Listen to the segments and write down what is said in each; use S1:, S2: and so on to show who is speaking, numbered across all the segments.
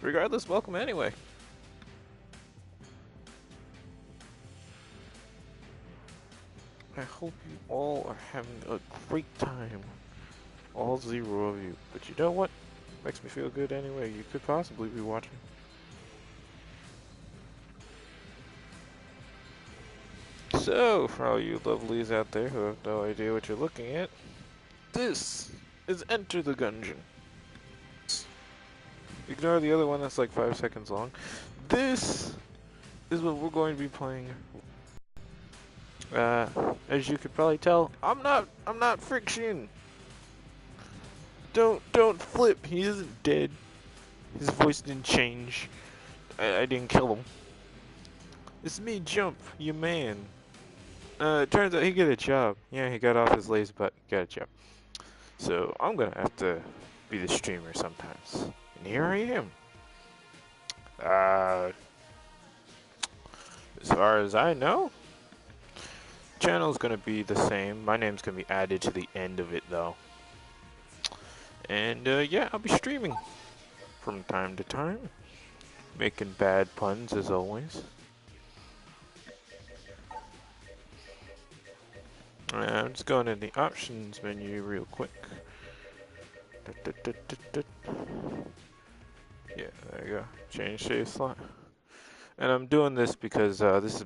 S1: Regardless, welcome anyway. I hope you all are having a great time. All 0 of you. But you know what? Makes me feel good anyway. You could possibly be watching. So, for all you lovelies out there who have no idea what you're looking at, this is Enter the Gungeon. Ignore the other one that's like 5 seconds long. This is what we're going to be playing. As you could probably tell, I'm not friction. Don't flip. He isn't dead. His voice didn't change. I didn't kill him. It's me, Jump, you man. It turns out he got a job. Yeah, he got off his lazy butt. Got a job. So I'm gonna have to be the streamer sometimes. And here I am. As far as I know, channel's gonna be the same. My name's gonna be added to the end of it though. And yeah, I'll be streaming from time to time, making bad puns as always. I'm just going in the options menu real quick. Yeah, there you go. Change save slot. And I'm doing this because this is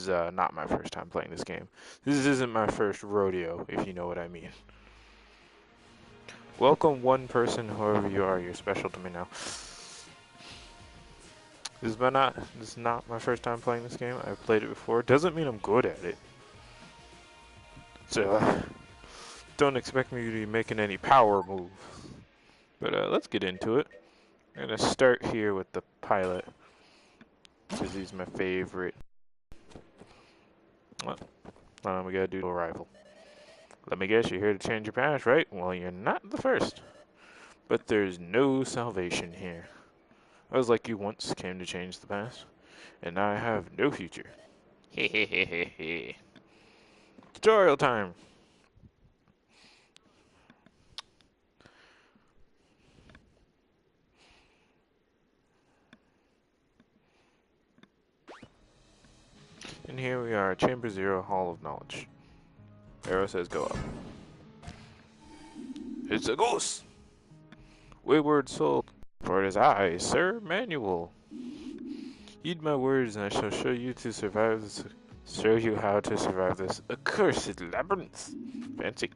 S1: not my first time playing this game. This isn't my first rodeo, if you know what I mean. Welcome one person, whoever you are, you're special to me now. This is not my first time playing this game. I've played it before. Doesn't mean I'm good at it. So don't expect me to be making any power moves. But let's get into it. I'm gonna start here with the pilot, because he's my favorite. Well, we gotta do arrival. Let me guess, you're here to change your past, right? Well, you're not the first. But there's no salvation here. I was like you once, came to change the past, and now I have no future. Hehehehe. Tutorial time! And here we are, Chamber 0, Hall of Knowledge. Arrow says go up. It's a ghost! Wayward soul, for it is I, Sir Manuel. Heed my words, and I shall show you how to survive this accursed labyrinth. Fancy.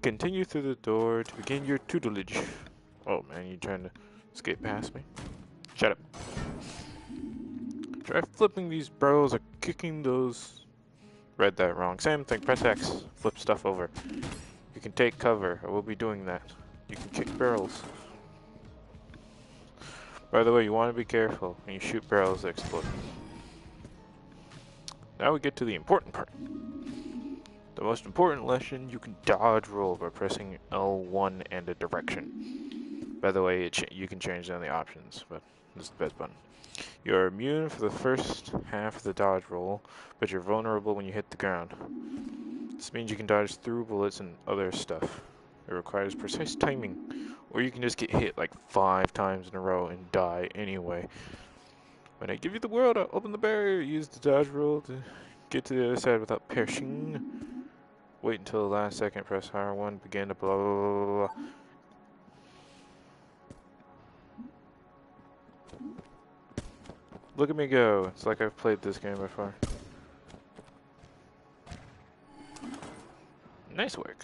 S1: Continue through the door to begin your tutelage. Oh man, you trying to escape past me? Shut up. Try flipping these barrels or kicking those. Read that wrong. Same thing, press X. Flip stuff over. You can take cover. I will be doing that. You can kick barrels. By the way, you want to be careful when you shoot barrels that explode. Now we get to the important part. The most important lesson, you can dodge roll by pressing L1 and a direction. By the way, you can change down the options, but this is the best button. You're immune for the first half of the dodge roll, but you're vulnerable when you hit the ground. This means you can dodge through bullets and other stuff. It requires precise timing, or you can just get hit like 5 times in a row and die anyway. When I give you the world, I'll open the barrier, use the dodge roll to get to the other side without perishing. Wait until the last second, press R1, begin to blah blah blah blah blah. Look at me go. It's like I've played this game before. Nice work.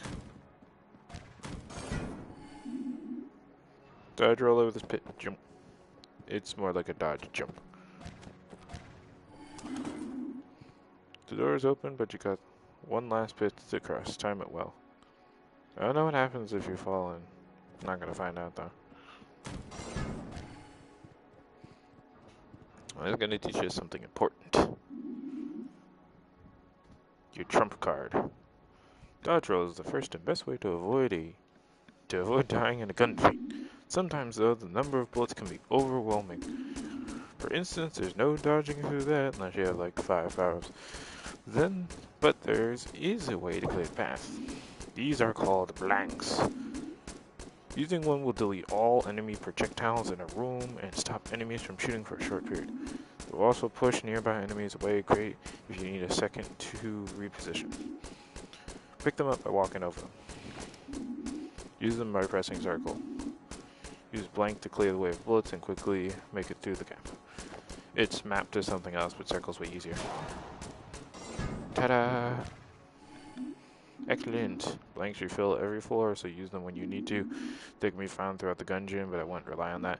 S1: Dodge roll over this pit. Jump. It's more like a dodge jump. The door is open, but you got one last pit to cross. Time it well. I don't know what happens if you fall in. I'm not gonna find out though. I'm gonna teach you something important. Your trump card. Dodge roll is the first and best way to avoid dying in a gunfight. Sometimes though, the number of bullets can be overwhelming. For instance, there's no dodging through that unless you have like 5 arrows. But there's a way to clear the path. These are called blanks. Using one will delete all enemy projectiles in a room and stop enemies from shooting for a short period. It will also push nearby enemies away, great if you need a second to reposition. Pick them up by walking over them. Use them by pressing circle. Use blank to clear the way of bullets and quickly make it through the gap. It's mapped to something else, but circle's way easier. Ta-da! Excellent. Blanks refill every floor, so use them when you need to. They can be found throughout the gungeon, but I wouldn't rely on that.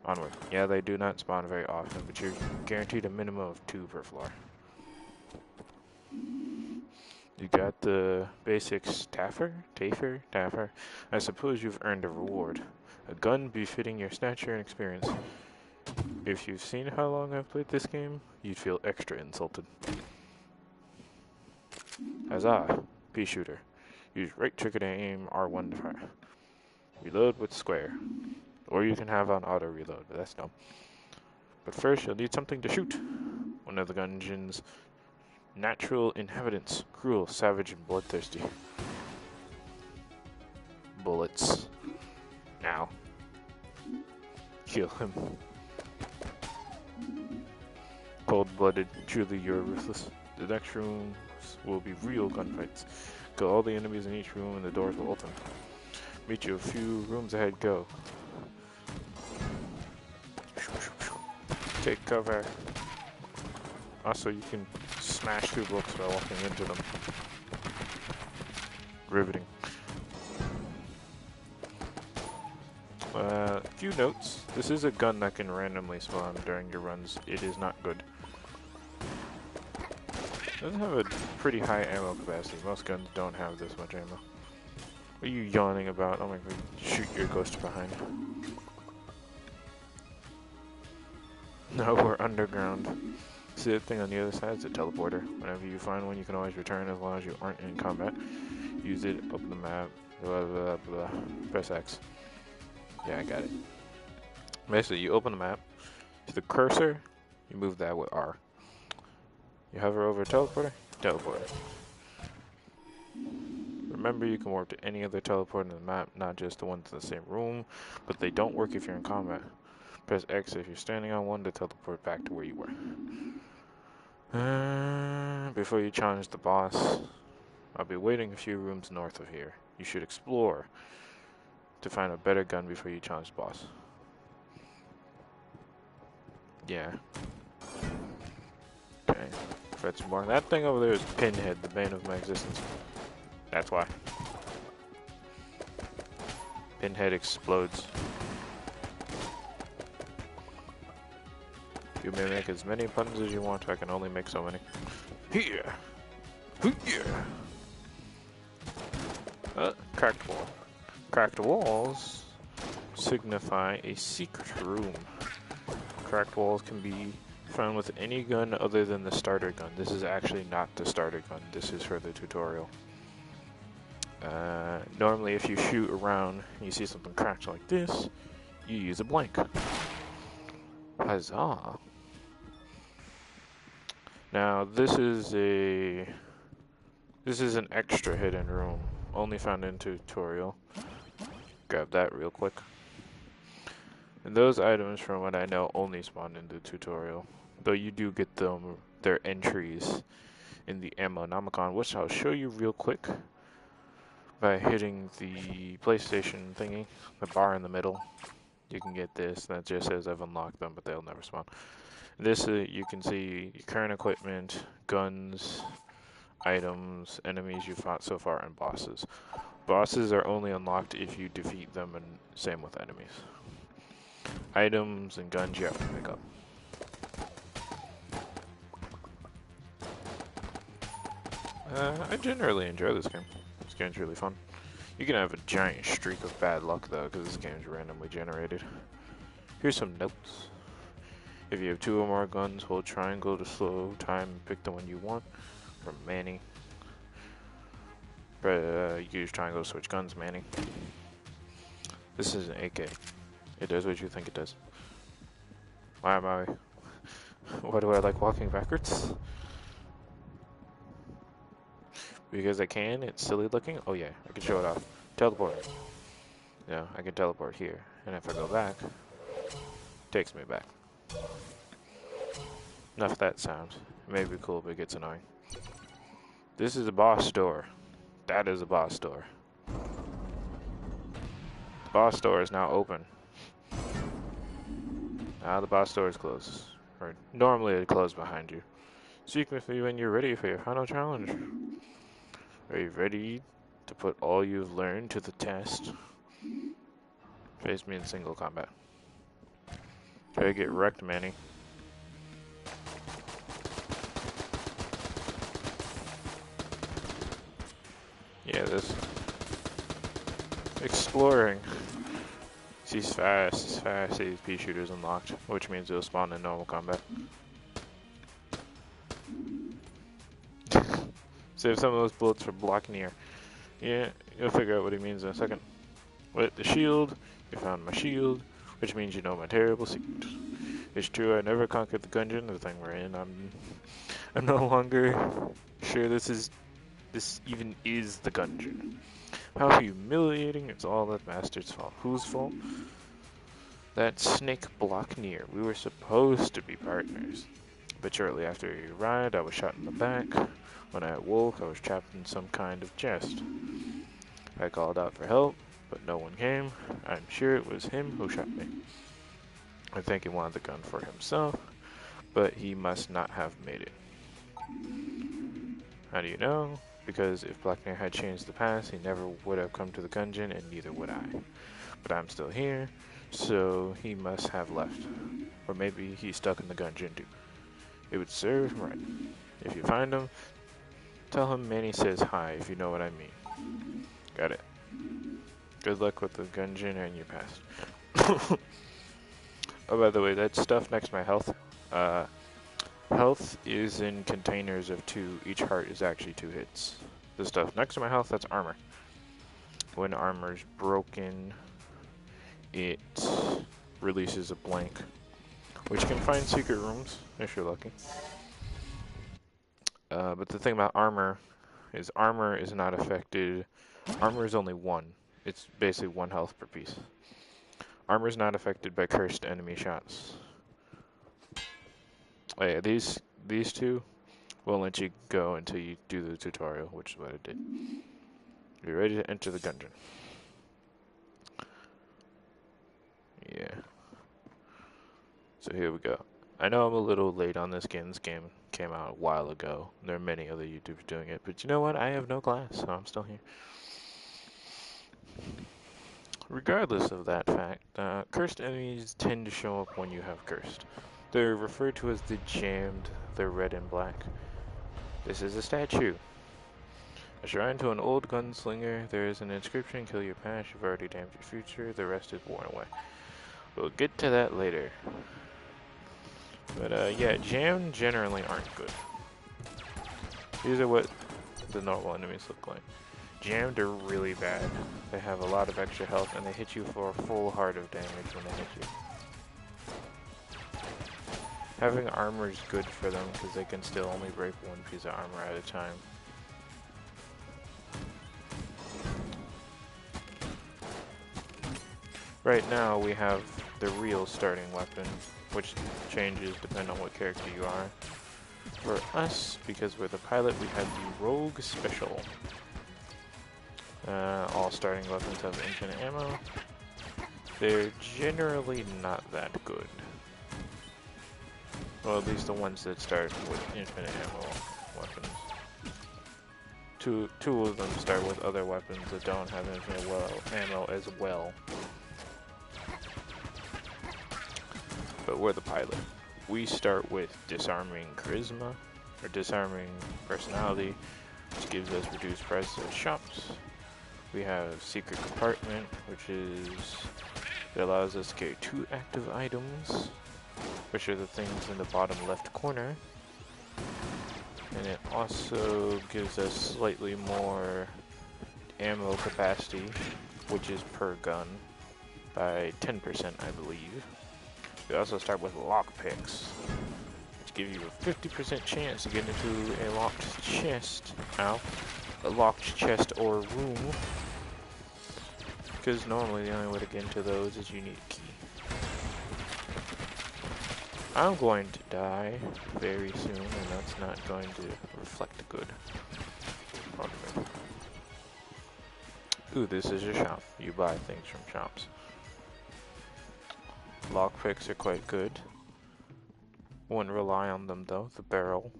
S1: Onward. Yeah, they do not spawn very often, but you're guaranteed a minimum of 2 per floor. You got the basics Taffer. I suppose you've earned a reward. A gun befitting your stature and experience. If you've seen how long I've played this game, you'd feel extra insulted. Huzzah! Pea shooter. Use right trigger to aim R1 to fire. Reload with square. Or you can have on auto reload, but that's dumb. But first you'll need something to shoot. One of the gungeon's natural inhabitants. Cruel, savage, and bloodthirsty. Bullets. Now. Kill him. Cold-blooded, truly you're ruthless. The next rooms will be real gunfights. Kill all the enemies in each room and the doors will open. Meet you a few rooms ahead, go. Take cover. Also, you can smash through books by walking into them. Riveting. Few notes. This is a gun that can randomly spawn during your runs. It is not good. It does have a pretty high ammo capacity. Most guns don't have this much ammo. What are you yawning about? Oh my god, shoot your ghost behind. No, we're underground. See that thing on the other side? It's a teleporter. Whenever you find one, you can always return as long as you aren't in combat. Use it, open the map, blah blah blah. Press X. Yeah, I got it. Basically, you open the map, to the cursor, you move that with R. You hover over a teleporter, teleport. Remember, you can warp to any other teleporter in the map, not just the ones in the same room, but they don't work if you're in combat. Press X if you're standing on one to teleport back to where you were. Before you challenge the boss, I'll be waiting a few rooms north of here. You should explore to find a better gun before you challenge the boss. Yeah. Okay. Fred some more. That thing over there is Pinhead, the bane of my existence. That's why. Pinhead explodes. You may make as many puns as you want, I can only make so many. Here! Here! Cracked wall. Cracked walls signify a secret room. Cracked walls can be found with any gun other than the starter gun. This is actually not the starter gun. This is for the tutorial. Normally if you shoot around and you see something cracked like this, you use a blank. Huzzah! Now this is an extra hidden room, only found in tutorial. Grab that real quick. And those items, from what I know, only spawn in the tutorial. Though you do get their entries in the Ammonomicon, which I'll show you real quick by hitting the PlayStation thingy, the bar in the middle. You can get this. That just says I've unlocked them, but they'll never spawn. This, you can see your current equipment, guns, items, enemies you fought so far, and bosses. Bosses are only unlocked if you defeat them, and same with enemies. Items and guns you have to pick up. I generally enjoy this game. This game's really fun. You can have a giant streak of bad luck though, because this game's randomly generated. Here's some notes. If you have 2 or more guns, hold triangle to slow time and pick the one you want. From Manny. Use triangle to switch guns, Manny. This is an AK. It does what you think it does. Why do I like walking backwards? Because I can, it's silly looking. Oh yeah, I can show it off. Teleport. know, I can teleport here, and if I go back, it takes me back. Enough of that sound. It may be cool, but it gets annoying. This is a boss door. That is a boss door. The boss door is now open. Now the boss door is closed. Or normally it closes behind you. Speak with me when you're ready for your final challenge. Are you ready to put all you've learned to the test? Face me in single combat. Try to get wrecked, Manny. Yeah, this exploring. He's fast, he's fast. His pea shooter's unlocked, which means it'll spawn in normal combat. Save some of those bullets for blocking here. Yeah, you'll figure out what he means in a second. With the shield, you found my shield, which means you know my terrible secret. It's true, I never conquered the Gungeon, the thing we're in. I'm no longer sure this even is the Gungeon. How humiliating, it's all that bastard's fault. Whose fault? That snake block near. We were supposed to be partners. But shortly after he arrived, I was shot in the back. When I awoke, I was trapped in some kind of chest. I called out for help, but no one came. I'm sure it was him who shot me. I think he wanted the gun for himself, but he must not have made it. How do you know? Because if Blackmare had changed the past, he never would have come to the Gungeon, and neither would I. But I'm still here, so he must have left. Or maybe he's stuck in the Gungeon too. It would serve him right. If you find him, tell him Manny says hi, if you know what I mean. Got it. Good luck with the Gungeon and your past. Oh, by the way, that stuff next to my health, health is in containers of 2. Each heart is actually 2 hits. The stuff next to my health, that's armor. When armor's broken, it releases a blank, which can find secret rooms, if you're lucky. But the thing about armor is not affected. Armor is only 1. It's basically 1 health per piece. Armor is not affected by cursed enemy shots. Oh yeah, these 2 won't let you go until you do the tutorial, which is what I did. You're ready to enter the Gungeon. Yeah. So here we go. I know I'm a little late on this game. This game came out a while ago. There are many other YouTubers doing it, but you know what? I have no class, so I'm still here. Regardless of that fact, cursed enemies tend to show up when you have cursed. They're referred to as the jammed. They're red and black. This is a statue. A shrine to an old gunslinger. There is an inscription, kill your past, you've already damned your future, the rest is worn away. We'll get to that later. But yeah, jammed generally aren't good. These are what the normal enemies look like. Jammed are really bad. They have a lot of extra health and they hit you for a full heart of damage when they hit you. Having armor is good for them because they can still only break 1 piece of armor at a time. Right now we have the real starting weapon, which changes depending on what character you are. For us, because we're the pilot, we have the Rogue Special. All starting weapons have infinite ammo. They're generally not that good. Well, at least the ones that start with infinite ammo weapons. Two of them start with other weapons that don't have infinite ammo as well. But we're the pilot. We start with disarming charisma, or disarming personality, which gives us reduced prices at shops. We have secret compartment, it allows us to carry 2 active items, which are the things in the bottom left corner. And it also gives us slightly more ammo capacity, which is per gun, by 10%, I believe. We also start with lockpicks, which give you a 50% chance to get into a locked chest. A locked chest or room. Because normally the only way to get into those is you need a key. I'm going to die very soon, and that's not going to reflect good on me. Ooh, this is a shop. You buy things from shops. Lockpicks are quite good. Wouldn't rely on them though. The barrel.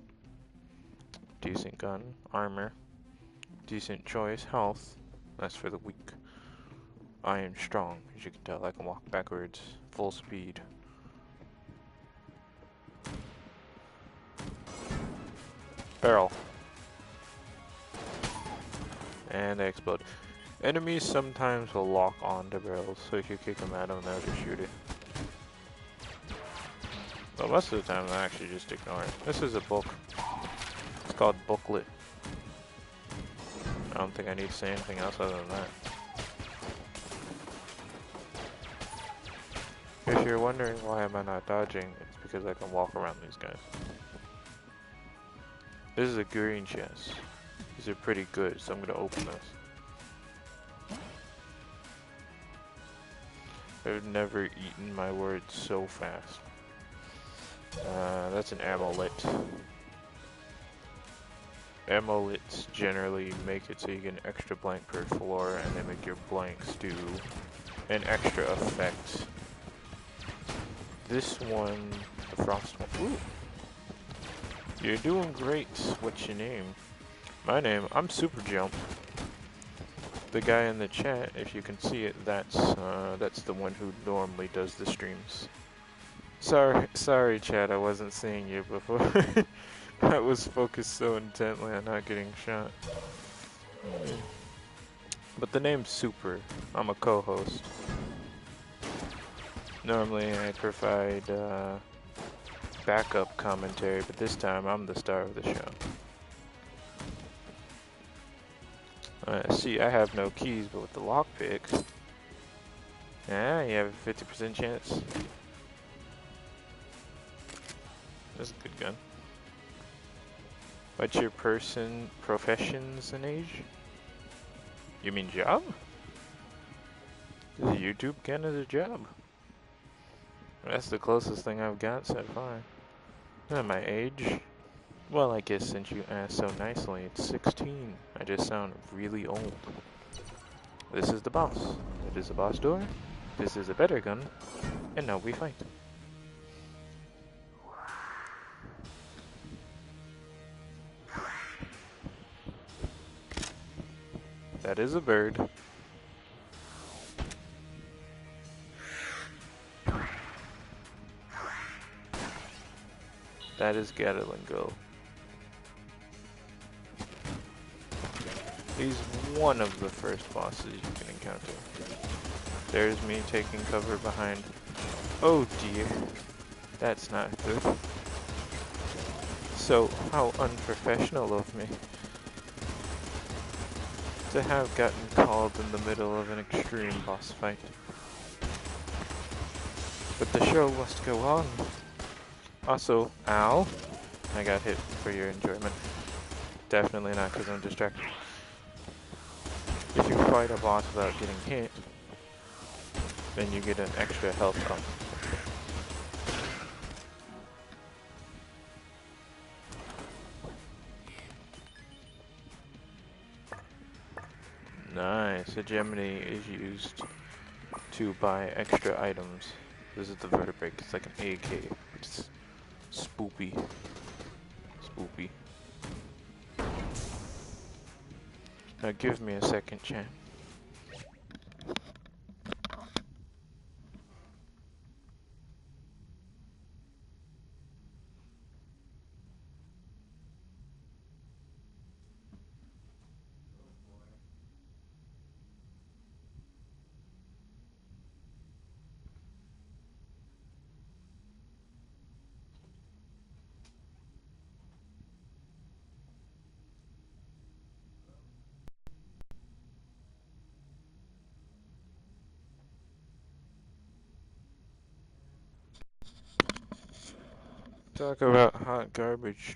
S1: Decent gun. Armor. Decent choice. Health. That's for the weak. I am strong. As you can tell, I can walk backwards. Full speed. Barrel. And they explode. Enemies sometimes will lock onto barrels, so if you kick them at them, they'll just shoot it. But most of the time, they'll actually just ignore it. This is a book. It's called Booklet. I don't think I need to say anything else other than that. If you're wondering why am I not dodging, it's because I can walk around these guys. This is a green chest. These are pretty good, so I'm gonna open this. I've never eaten my words so fast. That's an amulet. Amulets generally make it so you get an extra blank per floor, and they make your blanks do an extra effect. This one, the frost one. Ooh. You're doing great. What's your name? My name, I'm Super Jump. The guy in the chat, if you can see it, that's the one who normally does the streams. Sorry, chat, I wasn't seeing you before. I was focused so intently on not getting shot. But the name's Super. I'm a co-host. Normally I provide backup commentary, but this time I'm the star of the show. See, I have no keys, but with the lockpick, you have a 50% chance. That's a good gun. What's your professions and age? You mean job? This YouTube count as a job. That's the closest thing I've got so far. Not my age. Well, I guess since you asked so nicely, it's 16. I just sound really old. This is the boss. It is the boss door. This is a better gun. And now we fight. That is a bird. That is Gatling Go. He's one of the first bosses you can encounter. There's me taking cover behind. Oh dear. That's not good. So, how unprofessional of me. To have gotten called in the middle of an extreme boss fight. But the show must go on. Also, ow. I got hit for your enjoyment. Definitely not because I'm distracted. If you fight a boss without getting hit, then you get an extra health up. Nice. Hegemony is used to buy extra items. This is the vertebrae. It's like an AK. It's spoopy. Spoopy. Now give me a second, chat. Talk about hot garbage.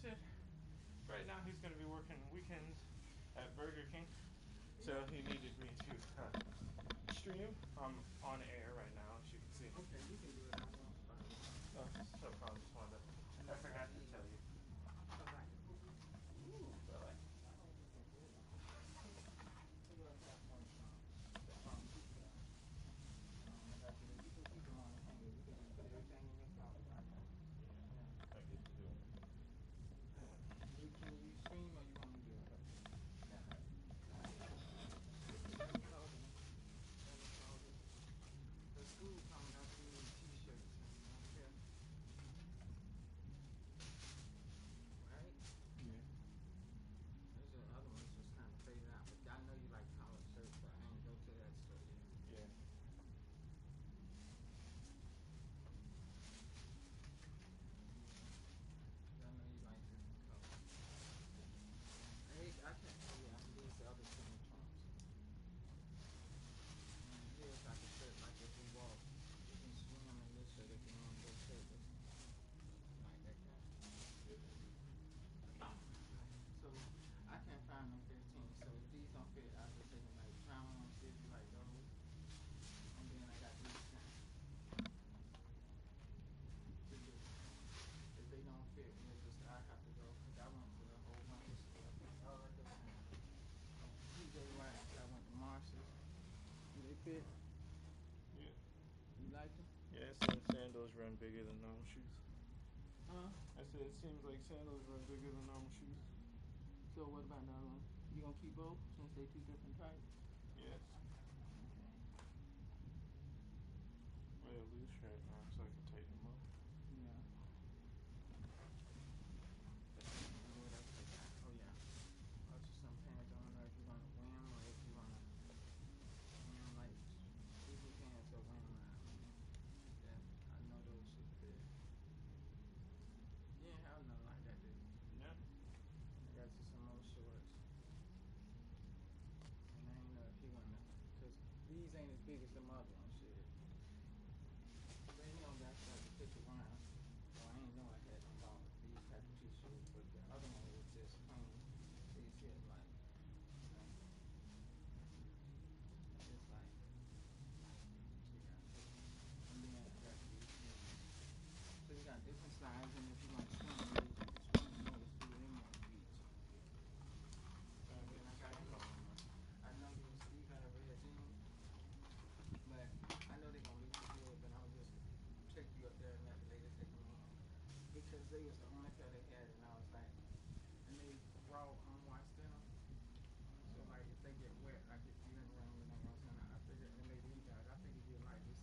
S1: said right now he's going to be working weekends at Burger King. So he needed me to stream. I'm on air right now, as you can see.
S2: Okay, you can do it. I won't stop it.
S1: Oh, no problem. Just wanted to. I forgot to tell you.
S2: Ooh, I don't think so. Hold on. We're gonna have some pizza. I got you. You can keep them on the hanger. You can put everything in your closet right now. Yeah.
S1: I get to do it.
S2: Can you stream or you want me to do it? Yeah. Let me call them. The school coming out, you need t-shirts and okay. Right?
S1: Yeah.
S2: There's the other ones just kind of faded out, but I know you like collared shirts, but I ain't go to that store yet.
S1: Yeah.
S2: I know you like different colors. Hey, I can't. Oh yeah, these the other two trunks. And here's like a shirt, like if we walk, you can swim in this shirt if you want to go shirtless. Like that kind. So I can't find them 15. So if these don't fit, I'll just take them like try them on, see if you like those. And then I got these kind. If they don't fit, we'll just I have to go because I went to a whole bunch of stuff. All I go PJ Waxx. I went to Marshall's. Do they fit?
S1: Yeah.
S2: You like them?
S1: Yeah, it seems sandals run bigger than normal shoes.
S2: Huh?
S1: I said it seems like sandals run bigger than normal shoes.
S2: So what about the other one? You gonna keep both since they two different types?
S1: Yes.
S2: Okay.
S1: Wear a loose shirt now so I can tighten them up.
S2: Yeah. What else I got? Oh yeah. Also some pants. I don't know if you wanna wear them or if you wanna wear them like easy pants or wear them out. Yeah, I know those should fit. You ain't have nothing like that, did you?
S1: No.
S2: I got you some more shorts. And I ain't know if you wanna, cause these ain't as big as them other ones, shit. But you know that's like the pt.1. So I ain't know I had them bought these type of t-shirts, but the other one was just plain. These here like, you know, just like, you got this. And then I got these here. So you got different sizes, and if you want to swim in these, you can swim in those too. They more beach. And then I got these. I know these got a red jeans, but I know they're gonna look too good. But I'll just take you up there and let the lady take them on because they was the only pair they had, and I was like, and they raw unwashed denim. So like if they get wet, like if you didn't wear them in no once, and I figured, and maybe you guys, I figured you'd like this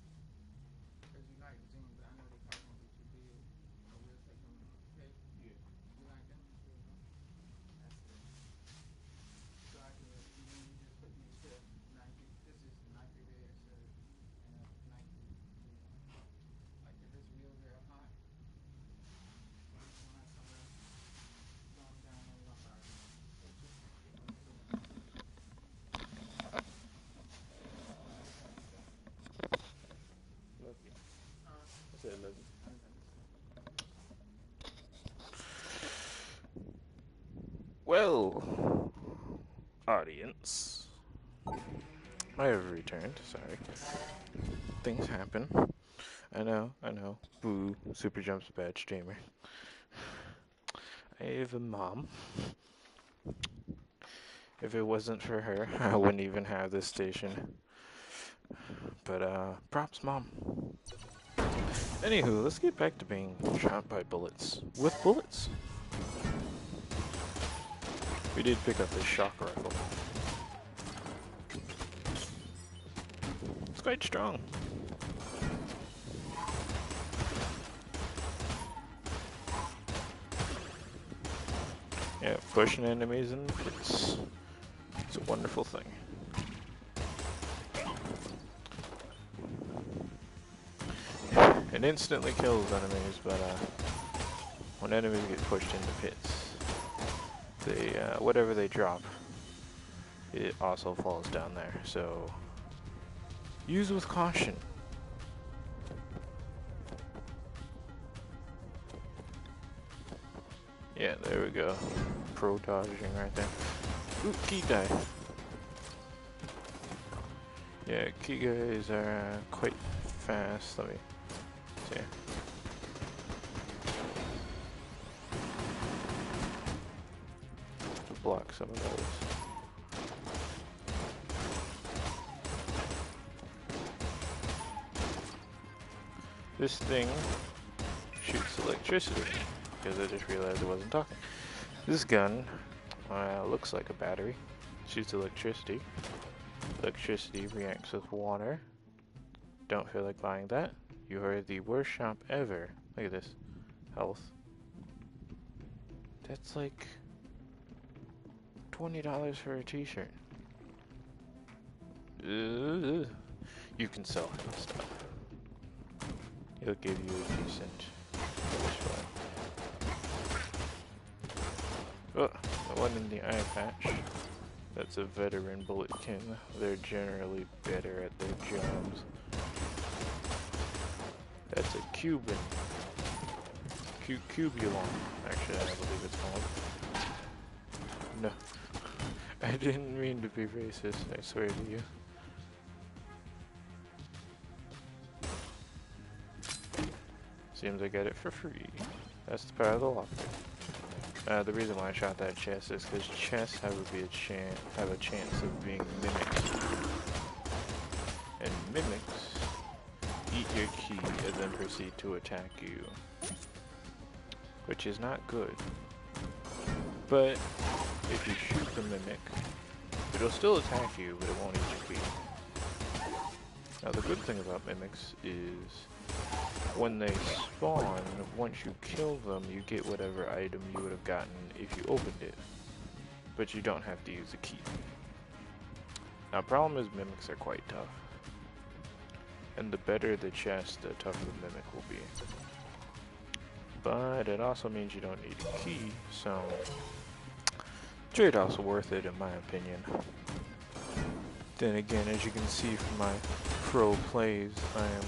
S2: because you like the jeans, but I know they probably gonna be too big, so we'll take them. Okay?
S1: Yeah.
S2: You like them? That's it. So I can, you just put these here, Nike. This is Nike red shirt and a Nike blue one. Like if it's real, real hot, when I come up, going down on my body.
S1: Love you.
S2: Huh?
S1: I said love you.
S2: I love you.
S1: Well, audience, I have returned. Sorry. Things happen. I know. Boo. Super Jump's a bad streamer. I have a mom. If it wasn't for her, I wouldn't even have this station. But, props, Mom. Anywho, let's get back to being shot by bullets. With bullets. We did pick up this shock rifle. It's quite strong. Yeah, pushing enemies in the pits. It's a wonderful thing. It instantly kills enemies, but when enemies get pushed into pits, they whatever they drop, it also falls down there. So use with caution. Yeah, there we go. Pro dodging right there. Ooh, key guy. Yeah, key guys are quite fast. Let me see. To block some of those. This thing shoots electricity, because I just realized I wasn't talking. This gun looks like a battery. Shoots electricity. Electricity reacts with water. Don't feel like buying that. You are the worst shop ever. Look at this. Health. That's like $20 for a t-shirt. You can sell him stuff. He'll give you a decent shot. Oh, the one in the eye patch. That's a veteran bulletkin. They're generally better at their jobs. That's a Cuban. Cubulon. Actually, I believe it's called. No. I didn't mean to be racist, I swear to you. Seems I get it for free. That's the power of the locker. The reason why I shot that chest is because chests have a chance of being mimicked. And mimics eat your key and then proceed to attack you. Which is not good. But if you shoot the mimic, it'll still attack you, but it won't eat your key. Now the good thing about mimics is when they spawn, once you kill them, you get whatever item you would have gotten if you opened it. But you don't have to use a key. Now problem is mimics are quite tough. And the better the chest, the tougher the mimic will be. But it also means you don't need a key, so trade-off's worth it in my opinion. Then again, as you can see from my pro plays, I am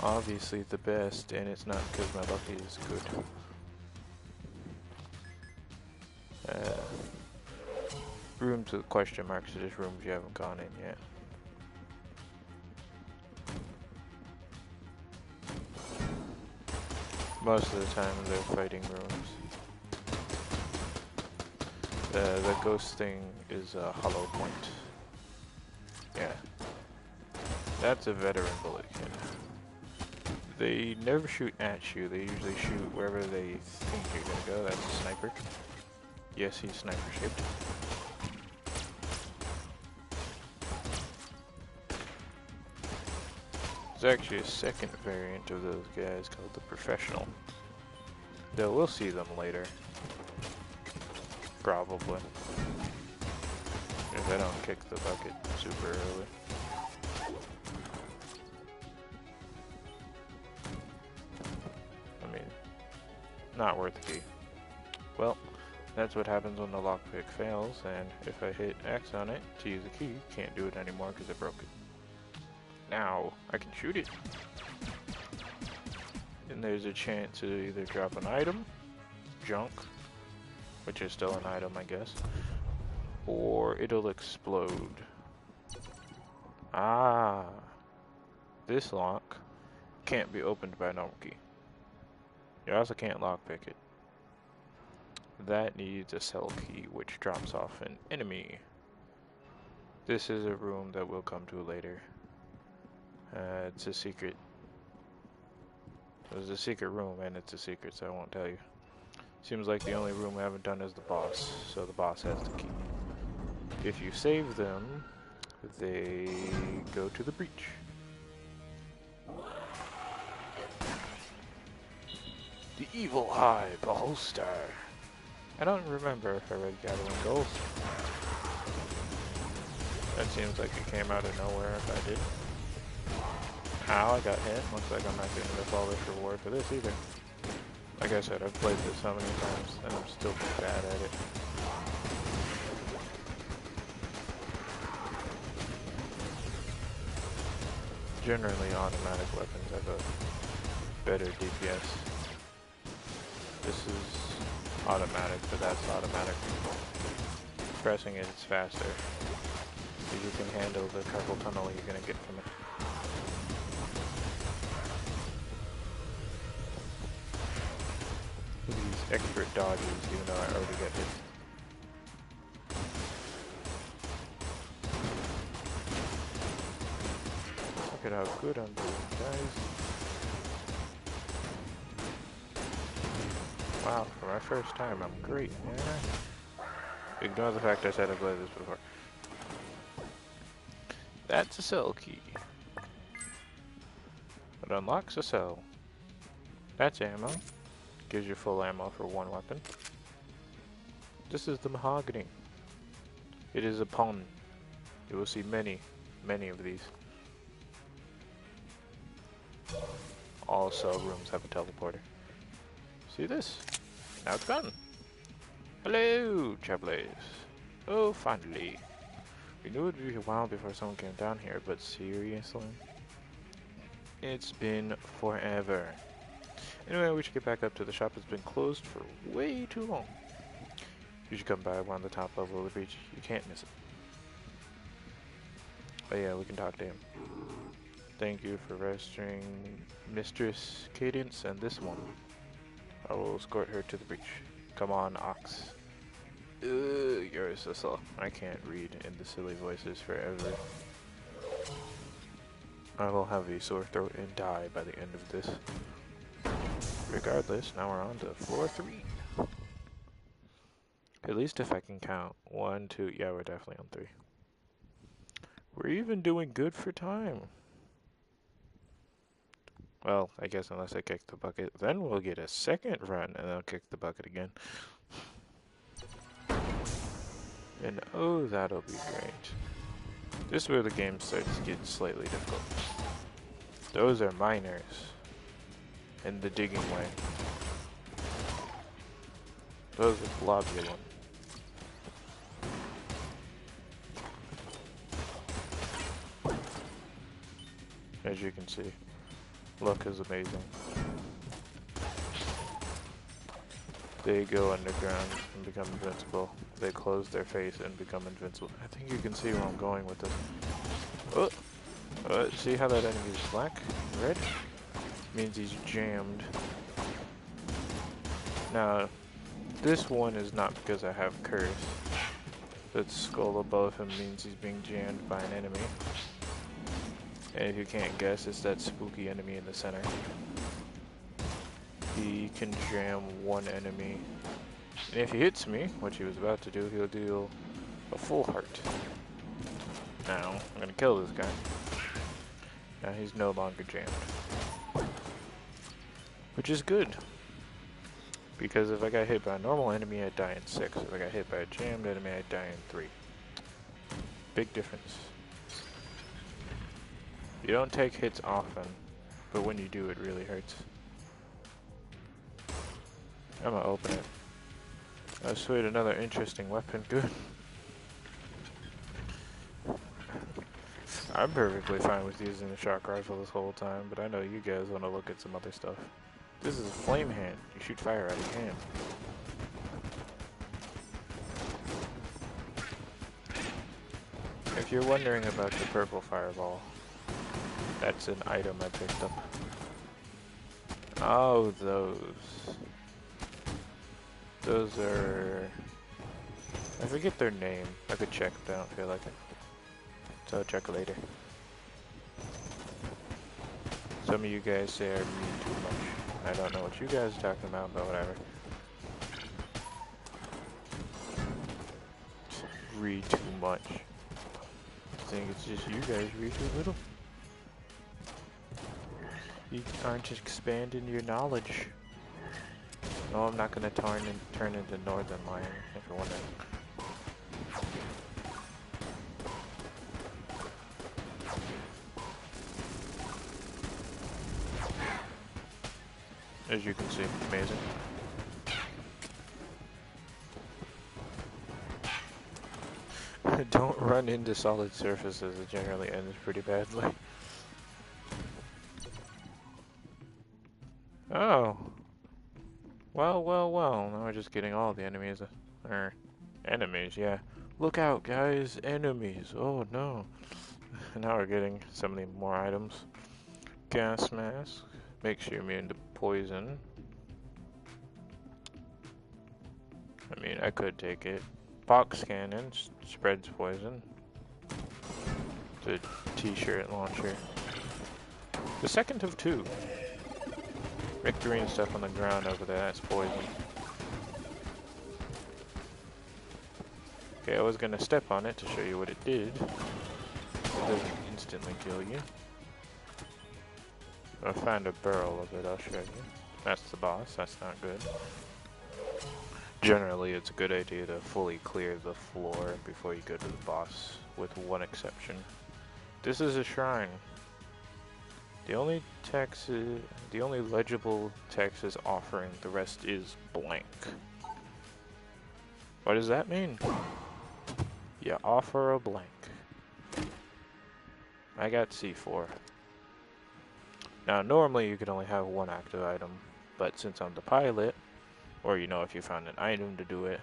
S1: obviously the best, and it's not because my luck is good. Rooms with question marks are just rooms you haven't gone in yet. Most of the time they're fighting rooms. The ghost thing is a hollow point. Yeah. That's a veteran bulletkin. They never shoot at you, they usually shoot wherever they think you're gonna go. That's a sniper. Yes, he's sniper shaped. There's actually a second variant of those guys called the professional. Though we'll see them later. Probably. If I don't kick the bucket super early. I mean, not worth the key. Well, that's what happens when the lockpick fails, and if I hit X on it to use the key, can't do it anymore because I broke it. Now, I can shoot it. And there's a chance to either drop an item, junk, which is still an item I guess, or it'll explode. Ah, this lock can't be opened by a normal key. You also can't lockpick it. That needs a cell key, which drops off an enemy. This is a room that we'll come to later. It's a secret. It was a secret room, and it's a secret, so I won't tell you. Seems like the only room I haven't done is the boss, so the boss has the key. If you save them, they go to the breach. The Evil High Beholster. I don't remember if I read Gathering Goals. That seems like it came out of nowhere if I did. Ow, I got hit. Looks like I'm not getting the flawless reward for this either. Like I said, I've played this so many times, and I'm still bad at it. Generally, automatic weapons have a better DPS. This is automatic, but that's automatic. Pressing it, it's faster. If you can handle the carpal tunnel you're gonna get from it. These expert dodges, even though I already get hit. Look at how good I'm doing, guys. Wow, for my first time, I'm great, man. Ignore the fact I said I've played this before. That's a cell key. It unlocks a cell. That's ammo. Gives you full ammo for one weapon. This is the mahogany. It is a pawn. You will see many of these. All cell rooms have a teleporter. See this? Now it's gone. Hello, travelers. Oh, finally. We knew it would be a while before someone came down here, but seriously? It's been forever. Anyway, we should get back up to the shop. It's been closed for way too long. You should come by one of the top level of the breach. You can't miss it. Oh yeah, we can talk to him. Thank you for rescuing Mistress Cadence and this one. I will escort her to the breach. Come on, Ox. You're so slow. I can't read in the silly voices forever. I will have a sore throat and die by the end of this. Regardless, now we're on to floor 3. At least if I can count. 1, 2, yeah, we're definitely on 3. We're even doing good for time. Well, I guess unless I kick the bucket, then we'll get a second run and I'll kick the bucket again. And oh, that'll be great. This is where the game starts to get slightly difficult. Those are miners in the digging way. Those are globulin. As you can see, luck is amazing. They go underground and become invincible. They close their face and become invincible. I think you can see where I'm going with this. Oh! See how that enemy is black? Red? Means he's jammed. Now, this one is not because I have curse. That skull above him means he's being jammed by an enemy. And if you can't guess, it's that spooky enemy in the center. He can jam one enemy. And if he hits me, which he was about to do, he'll deal a full heart. Now, I'm gonna kill this guy. Now he's no longer jammed. Which is good. Because if I got hit by a normal enemy, I'd die in 6. If I got hit by a jammed enemy, I'd die in 3. Big difference. You don't take hits often, but when you do, it really hurts. I'm gonna open it. Oh sweet, another interesting weapon, good. I'm perfectly fine with using the shock rifle this whole time, but I know you guys want to look at some other stuff. This is a flame hand. You shoot fire out of your hand. If you're wondering about the purple fireball, that's an item I picked up. Oh, those. Those are... I forget their name. I could check, but I don't feel like it. So I'll check later. Some of you guys say I read too much. I don't know what you guys are talking about, but whatever. Read too much. I think it's just you guys read too little. You aren't expanding your knowledge. No, I'm not gonna turn into Northern Lion, if you're wondering. As you can see, amazing. Don't run into solid surfaces, it generally ends pretty badly. Oh. Well, well, well. Now we're just getting all the enemies. Enemies, yeah. Look out, guys. Enemies. Oh, no. Now we're getting some of the more items. Gas mask. Makes you immune to poison. I mean, I could take it. Box cannon. Spreads poison. The t-shirt launcher. The second of two. Green stuff on the ground over there, that's poison. Okay, I was gonna step on it to show you what it did. It doesn't instantly kill you. I found a barrel of it, I'll show you. That's the boss, that's not good. Generally, it's a good idea to fully clear the floor before you go to the boss, with one exception. This is a shrine. The only legible text is offering, the rest is blank. What does that mean? You offer a blank. I got C4. Now, normally you could only have one active item, but since I'm the pilot, or you know, if you found an item to do it,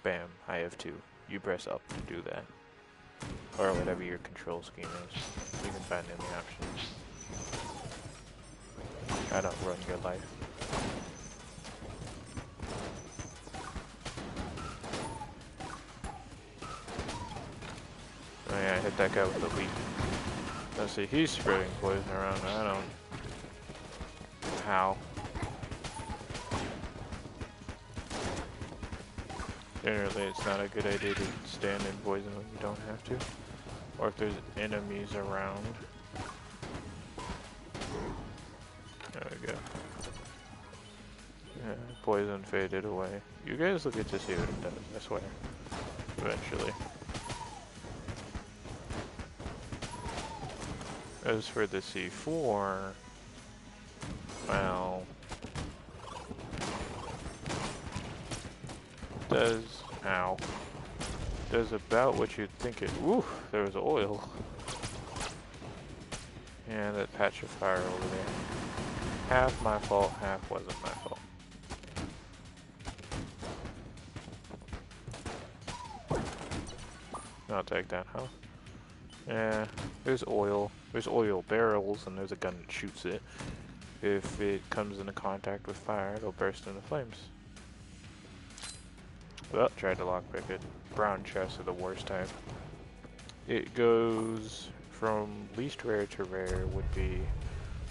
S1: bam, I have two. You press up to do that. Or whatever your control scheme is. You can find in the options. I don't run your life. Oh yeah, I hit that guy with the leap. Let's see, he's spreading poison around. I don't... How? Generally, it's not a good idea to stand in poison when you don't have to. Or if there's enemies around. There we go. Yeah, poison faded away. You guys will get to see what it does, I swear. Eventually. As for the C4, well, does about what you'd think it. Ooh, there was oil. And that patch of fire over there. Half my fault, half wasn't my fault. I'll take that, huh? Yeah, there's oil. There's oil barrels, and there's a gun that shoots it. If it comes into contact with fire, it'll burst into flames. Well, tried to lockpick it. Brown chests are the worst type. It goes from least rare to rare would be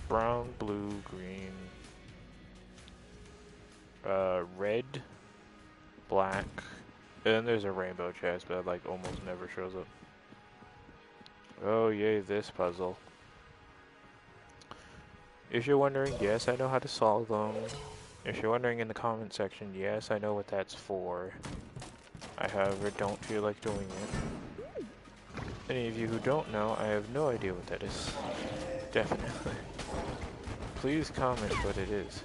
S1: brown, blue, green, red, black, and then there's a rainbow chest, but like almost never shows up. Oh yay, this puzzle. If you're wondering, yes, I know how to solve them. If you're wondering in the comment section, yes, I know what that's for. I, however, don't feel like doing it. Any of you who don't know, I have no idea what that is. Definitely. Please comment what it is.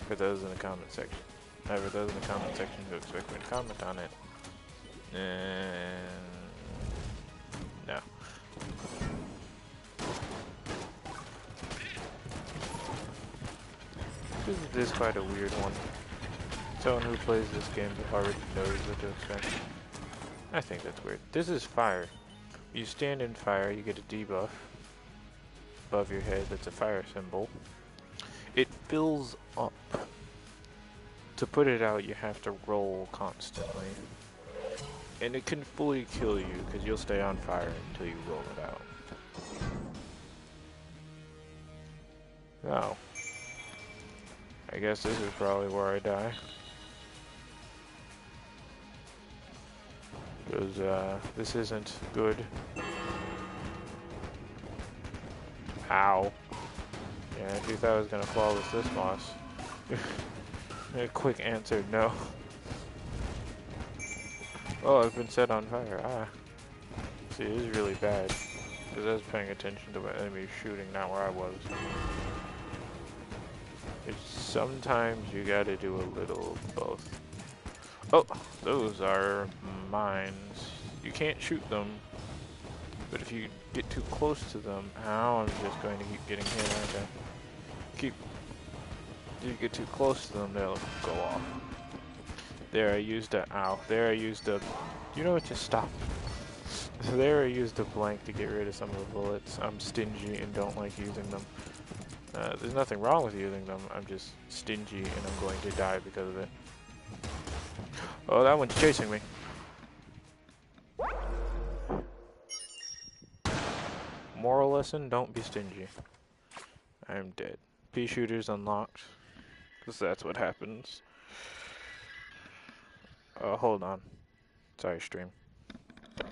S1: For those in the comment section. For those in the comment section who expect me to comment on it. No. This is quite a weird one. Someone who plays this game already knows what to expect. I think that's weird. This is fire. You stand in fire, you get a debuff above your head. That's a fire symbol. It fills up. To put it out, you have to roll constantly. And it can fully kill you, because you'll stay on fire until you roll it out. Oh. I guess this is probably where I die. Because, this isn't good. Ow. Yeah, if you thought I was gonna flawless this boss. A quick answer, no. Oh, I've been set on fire. Ah. See, it is really bad. Because I was paying attention to my enemy shooting, not where I was. Sometimes you gotta do a little of both. Oh, those are mines. You can't shoot them, but if you get too close to them, ow, I'm just going to keep getting hit, aren't I? If you get too close to them, they'll go off. There, I used a ow. There, I used a. You know what? Just stop. There, I used a blank to get rid of some of the bullets. I'm stingy and don't like using them. There's nothing wrong with using them. I'm just stingy and I'm going to die because of it. Oh, that one's chasing me. Moral lesson: don't be stingy. I'm dead. Pea shooters unlocked. Because that's what happens. Hold on. Sorry, stream. What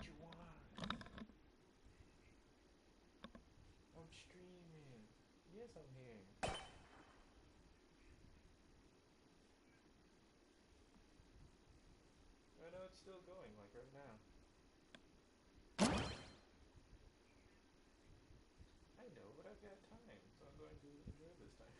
S1: you want? I'm streaming. Yes, I'm here. I know it's still going, like right now. I know, but I've got time, so I'm going to enjoy this time.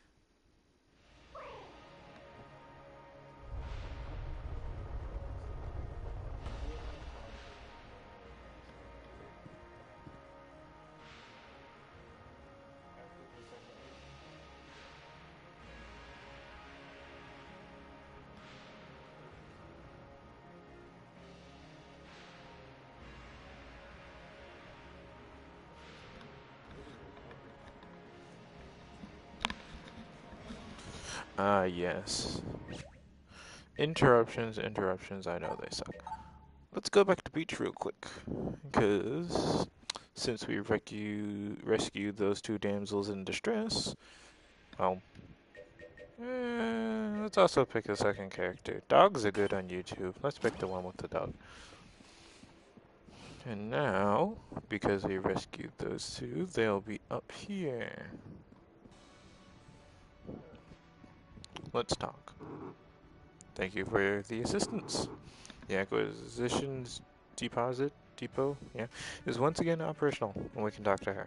S1: Ah, yes. Interruptions, I know they suck. Let's go back to beach real quick. Because since we rescued those two damsels in distress, well, let's also pick a second character. Dogs are good on YouTube. Let's pick the one with the dog. And now, because we rescued those two, they'll be up here. Let's talk. Thank you for the assistance. The acquisitions depot, yeah, is once again operational, and we can talk to her.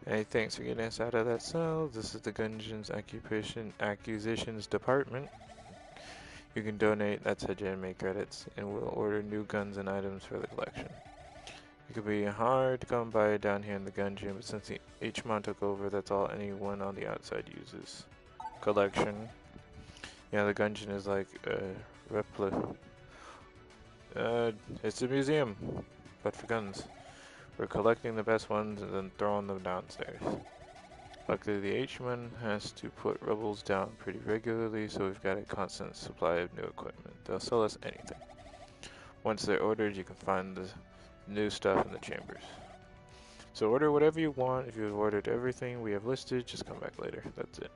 S1: Hey, thanks for getting us out of that cell. This is the Gungeon's acquisitions department. You can donate, that's how Jen make credits, and we'll order new guns and items for the collection. It could be hard to come by down here in the Gungeon, but since the Hmon took over, that's all anyone on the outside uses. Collection. Yeah, the Gungeon is like a replica. It's a museum, but for guns. We're collecting the best ones and then throwing them downstairs. Luckily, the Hmon has to put rebels down pretty regularly, so we've got a constant supply of new equipment. They'll sell us anything. Once they're ordered, you can find the new stuff in the chambers. So order whatever you want. If you've ordered everything we have listed, just come back later. That's it.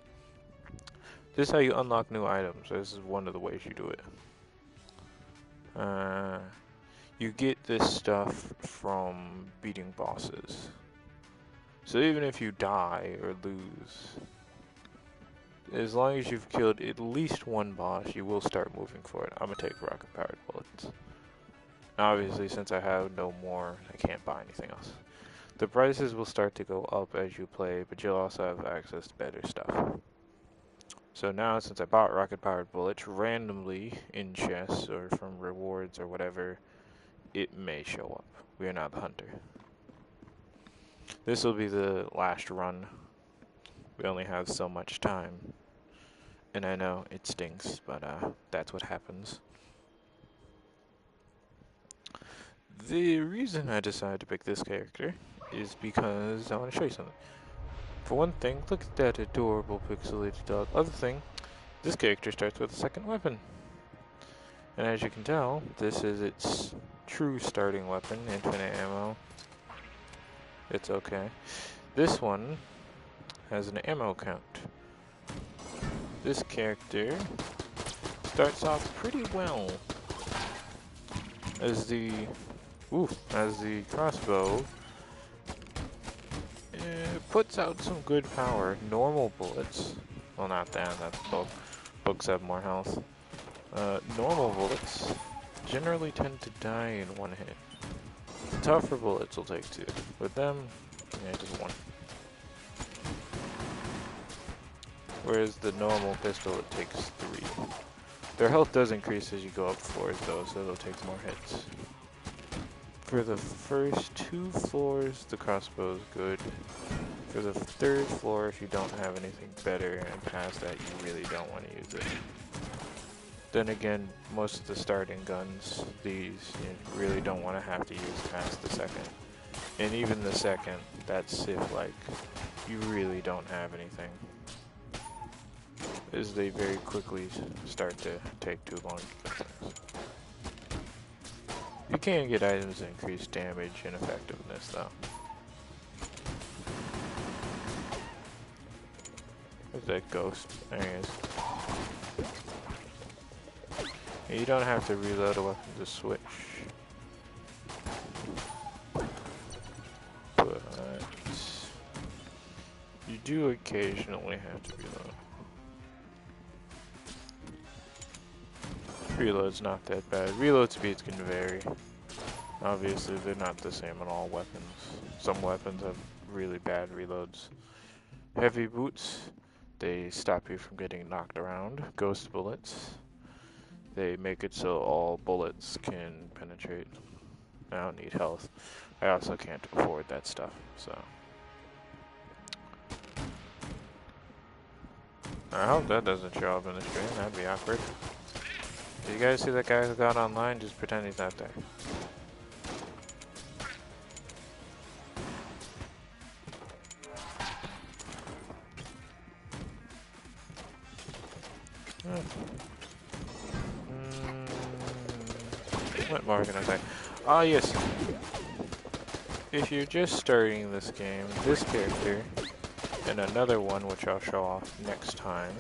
S1: This is how you unlock new items. This is one of the ways you do it. You get this stuff from beating bosses. So even if you die or lose, as long as you've killed at least one boss, you will start moving for it. I'm gonna take rocket-powered bullets. Obviously, since I have no more, I can't buy anything else. The prices will start to go up as you play, but you'll also have access to better stuff. So now, since I bought rocket-powered bullets randomly in chests or from rewards or whatever, it may show up. We are now the hunter. This will be the last run. We only have so much time. And I know it stinks, but that's what happens. The reason I decided to pick this character is because I want to show you something. For one thing, look at that adorable pixelated dog. Other thing, this character starts with a second weapon. And as you can tell, this is its true starting weapon, infinite ammo. It's okay. This one has an ammo count. This character starts off pretty well. As the crossbow puts out some good power. Normal bullets, well, not that, that's book. Books have more health. Normal bullets generally tend to die in one hit. Tougher bullets will take two. With them, yeah, just one. Whereas the normal pistol, it takes three. Their health does increase as you go up floors though, so they'll take more hits. For the first 2 floors, the crossbow is good. For the third floor, if you don't have anything better, and past that, you really don't want to use it. Then again, most of the starting guns, these, you really don't want to have to use past the second. And even the second, that's if, like, you really don't have anything. As they very quickly start to take too long to get things. You can get items that increase damage and effectiveness, though. Where's that ghost? There he is. You don't have to reload a weapon to switch. But you do occasionally have to reload. Reload's not that bad. Reload speeds can vary. Obviously, they're not the same on all weapons. Some weapons have really bad reloads. Heavy boots, they stop you from getting knocked around. Ghost bullets, they make it so all bullets can penetrate. I don't need health. I also can't afford that stuff, so. I hope that doesn't show up in the stream, that'd be awkward. Did you guys see that guy who got online? Just pretend he's not there. What more can I say? Ah, yes. If you're just starting this game, this character and another one, which I'll show off next time,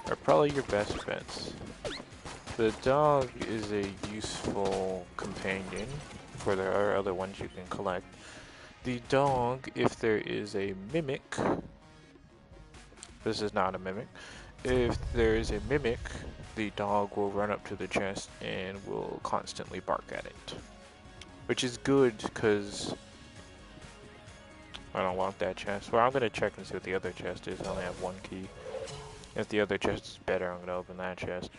S1: are probably your best bets. The dog is a useful companion, for there are other ones you can collect. The dog, if there is a mimic, this is not a mimic, if there is a mimic, the dog will run up to the chest and will constantly bark at it. Which is good, because I don't want that chest. Well, I'm going to check and see what the other chest is. I only have one key. If the other chest is better, I'm going to open that chest.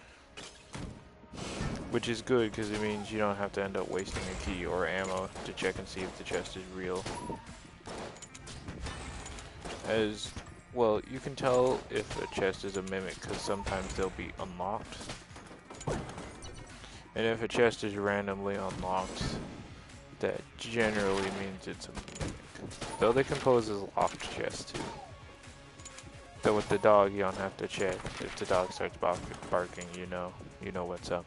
S1: Which is good, because it means you don't have to end up wasting a key or ammo to check and see if the chest is real. As well, you can tell if a chest is a mimic, because sometimes they'll be unlocked. And if a chest is randomly unlocked, that generally means it's a mimic. Though they can pose as locked chests too. Though with the dog, you don't have to check. If the dog starts barking, you know what's up.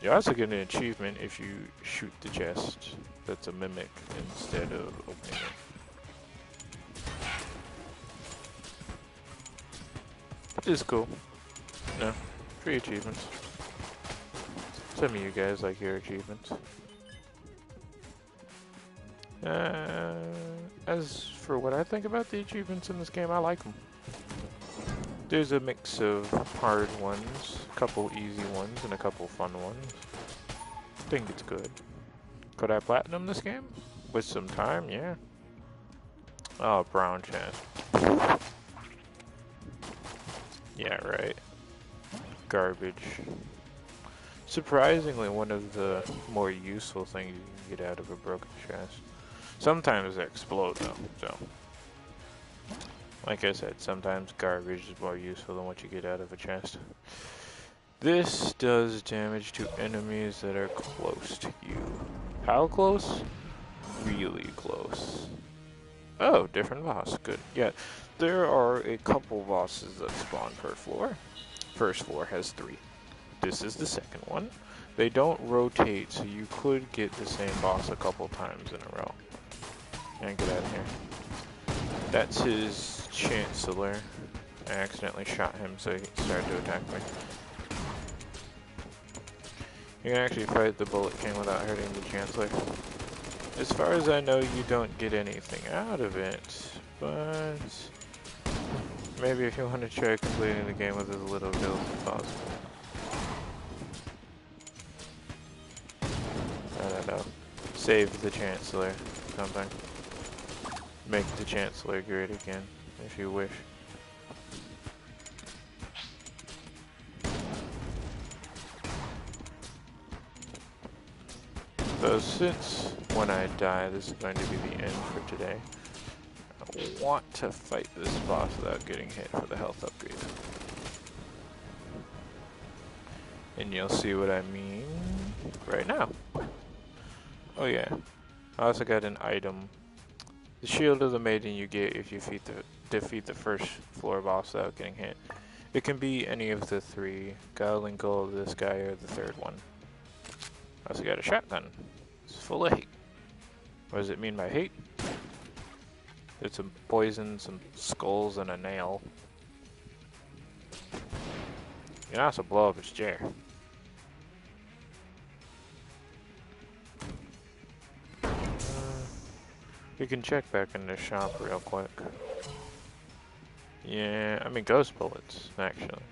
S1: You also get an achievement if you shoot the chest that's a mimic instead of opening it. Which is cool. No, free achievements. Some of you guys like your achievements. As for what I think about the achievements in this game, I like them. There's a mix of hard ones, a couple easy ones, and a couple fun ones. I think it's good. Could I platinum this game? With some time, yeah. Oh, brown chest. Yeah, right. Garbage. Surprisingly, one of the more useful things you can get out of a broken chest. Sometimes they explode though, so. Like I said, sometimes garbage is more useful than what you get out of a chest. This does damage to enemies that are close to you. How close? Really close. Oh, different boss. Good. Yeah, there are a couple bosses that spawn per floor. First floor has 3. This is the second one. They don't rotate, so you could get the same boss a couple times in a row. And get out of here. That's his Chancellor. I accidentally shot him, so he started to attack me. You can actually fight the Bullet King without hurting the Chancellor. As far as I know, you don't get anything out of it, but maybe if you want to try completing the game with as little kills as possible. I don't know. Save the Chancellor, something. Make the Chancellor great again, if you wish. So since when I die, this is going to be the end for today, I want to fight this boss without getting hit for the health upgrade. And you'll see what I mean right now. Oh yeah, I also got an item. The Shield of the Maiden you get if you defeat the first floor boss without getting hit. It can be any of the three, Goblin Gold, this guy, or the third one. I also got a shotgun. It's full of hate. What does it mean by hate? There's some poison, some skulls, and a nail. You can also blow up his chair. We can check back in the shop real quick. Yeah, I mean ghost bullets, actually.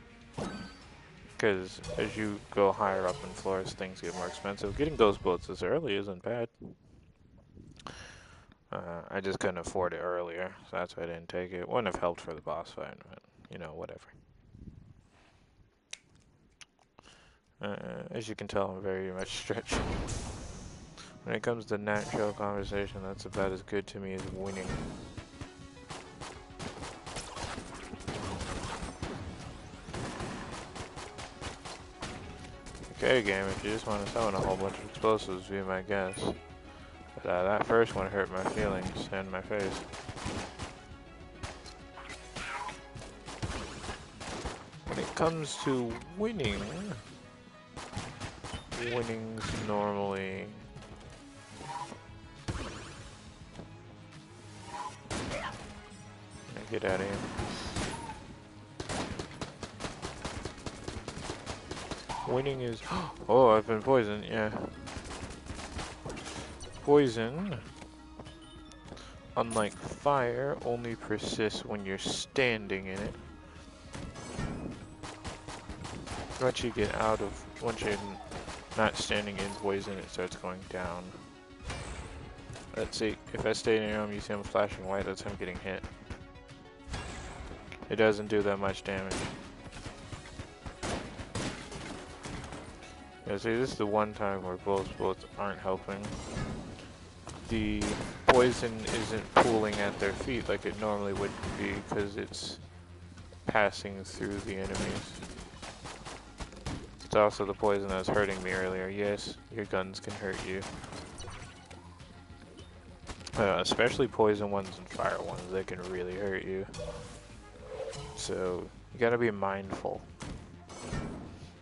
S1: Because as you go higher up in floors, things get more expensive. Getting ghost bullets this early isn't bad. I just couldn't afford it earlier, so that's why I didn't take it. Wouldn't have helped for the boss fight, but, you know, whatever. As you can tell, I'm very much stretching. When it comes to natural conversation, that's about as good to me as winning. Okay, game, if you just want to summon a whole bunch of explosives, be my guest. But that first one hurt my feelings and my face. When it comes to winning, winning's normally... Get out of here. Winning is... Oh, I've been poisoned, yeah. Poison, unlike fire, only persists when you're standing in it. Once you're not standing in poison, it starts going down. Let's see, if I stay near him, you see him flashing white, that's him getting hit. It doesn't do that much damage. Yeah, see, this is the one time where bullets aren't helping. The poison isn't pooling at their feet like it normally would be because it's passing through the enemies. It's also the poison that was hurting me earlier. Yes, your guns can hurt you. Especially poison ones and fire ones, they can really hurt you. So, you gotta be mindful.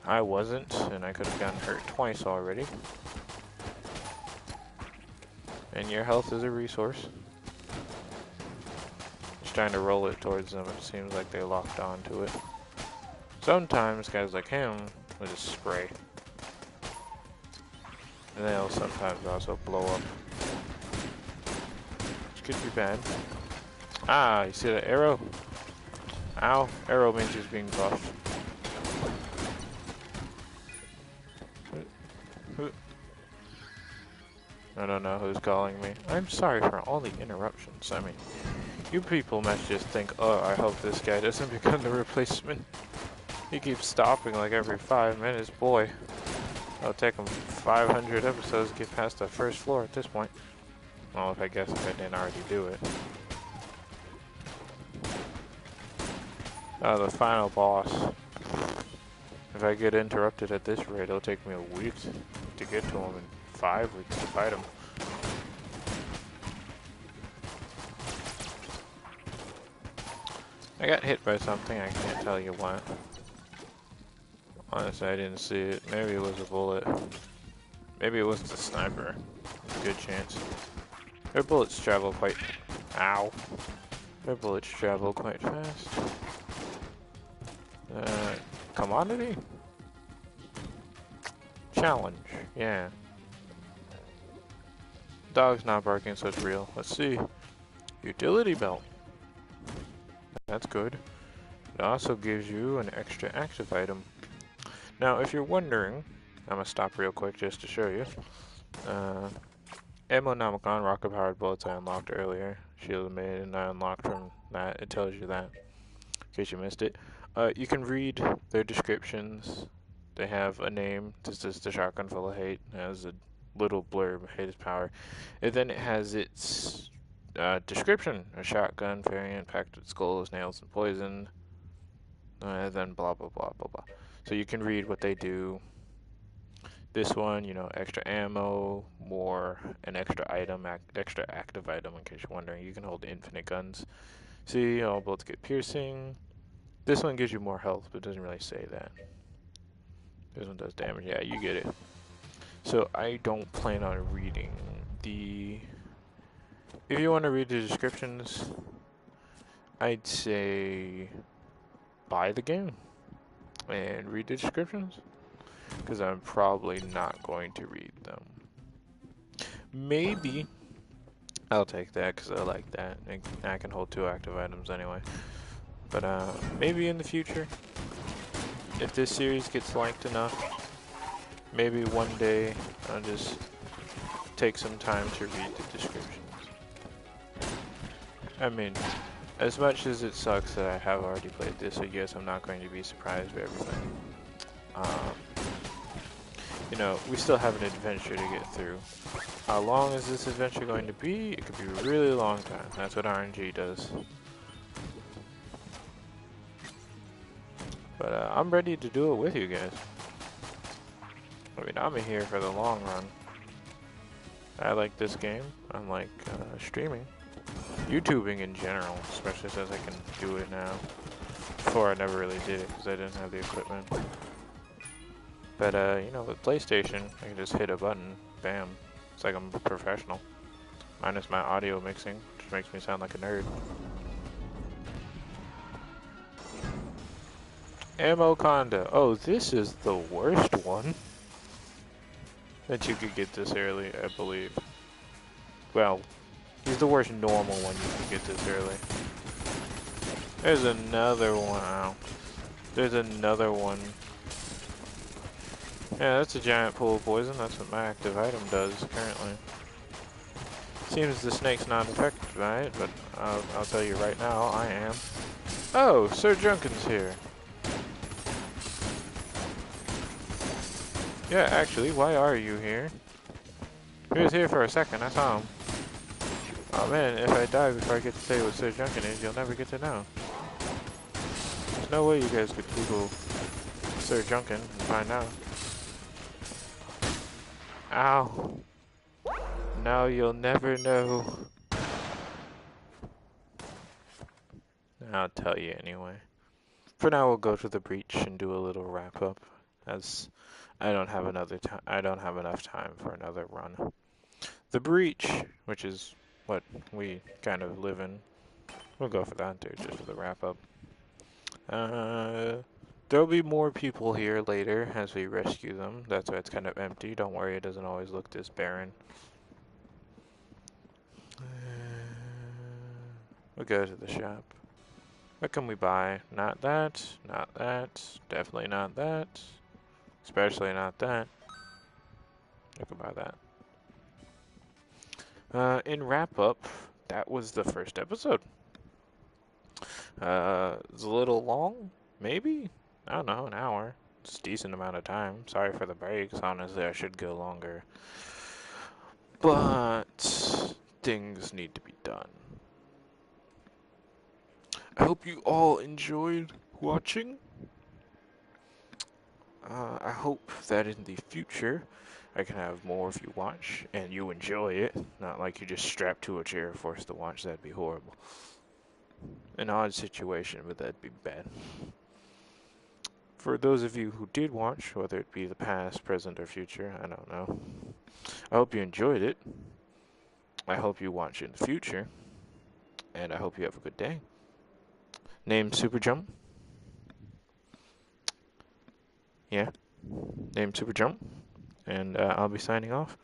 S1: I wasn't, and I could have gotten hurt twice already. And your health is a resource. Just trying to roll it towards them, it seems like they locked onto it. Sometimes guys like him will just spray. And they'll sometimes also blow up. Which could be bad. Ah, you see that arrow? Ow, arrow means he's being buffed. I don't know who's calling me. I'm sorry for all the interruptions. I mean, you people must just think, oh, I hope this guy doesn't become the replacement. He keeps stopping like every 5 minutes. Boy, it'll take him 500 episodes to get past the first floor at this point. Well, if I didn't already do it. The final boss. If I get interrupted at this rate, it'll take me a week to get to him, and 5 weeks to fight him. I got hit by something, I can't tell you what. Honestly, I didn't see it. Maybe it was a bullet. Maybe it was the sniper. Good chance. Their bullets travel quite... Ow. Their bullets travel quite fast. Commodity? Challenge, yeah. Dog's not barking, so it's real. Let's see. Utility belt. That's good. It also gives you an extra active item. Now, if you're wondering, I'm gonna stop real quick just to show you. Ammonomicon, rocket-powered bullets I unlocked earlier. Shield of Maiden I unlocked from that. It tells you that, in case you missed it. You can read their descriptions. They have a name. This is the shotgun full of hate. It has a little blurb, his power. And then it has its description: a shotgun variant packed with skulls, nails, and poison. And then blah blah blah blah blah. So you can read what they do. This one, extra ammo, more an extra item, extra active item. In case you're wondering, you can hold infinite guns. See, all bullets get piercing. This one gives you more health, but doesn't really say that. This one does damage. Yeah, you get it. So I don't plan on reading the... If you want to read the descriptions, I'd say buy the game and read the descriptions, because I'm probably not going to read them. Maybe I'll take that because I like that. I can hold 2 active items anyway. But maybe in the future, if this series gets liked enough, maybe one day I'll just take some time to read the descriptions. I mean, as much as it sucks that I have already played this, I guess I'm not going to be surprised by everything. We still have an adventure to get through. How long is this adventure going to be? It could be a really long time. That's what RNG does. But I'm ready to do it with you guys. I mean, I'm here for the long run. I like this game. I like streaming. YouTubing in general, especially since I can do it now. Before I never really did it because I didn't have the equipment. But, with PlayStation, I can just hit a button, bam. It's like I'm a professional. Minus my audio mixing, which makes me sound like a nerd. Ammo Conda. Oh, this is the worst one that you could get this early, I believe. Well, he's the worst normal one you could get this early. There's another one. Ow. There's another one. Yeah, that's a giant pool of poison. That's what my active item does currently. Seems the snake's not affected by it, but I'll tell you right now, I am. Oh, Sir Junkin's here. Yeah, actually, why are you here? He was here for a second, I saw him. Oh man, if I die before I get to say what Sir Junkin is, you'll never get to know. There's no way you guys could Google Sir Junkin and find out. Ow. Now you'll never know. I'll tell you anyway. For now, we'll go to the breach and do a little wrap up, as I don't have enough time for another run. The breach, which is what we kind of live in, we'll go for that too, just for the wrap up. There'll be more people here later as we rescue them. That's why it's kind of empty. Don't worry, it doesn't always look this barren. We'll go to the shop. What can we buy? Not that, not that, definitely not that, especially not that. I can buy that. In wrap up, that was the first episode. It's a little long, maybe? I don't know, an hour. It's a decent amount of time. Sorry for the breaks. Honestly, I should go longer. But things need to be done. I hope you all enjoyed watching. I hope that in the future I can have more of you watch and you enjoy it. Not like you just strapped to a chair forced to watch. That'd be horrible. An odd situation, but that'd be bad. For those of you who did watch, whether it be the past, present, or future, I don't know. I hope you enjoyed it. I hope you watch in the future. And I hope you have a good day. Name Super Jump. Yeah. Name Super Jump. And I'll be signing off.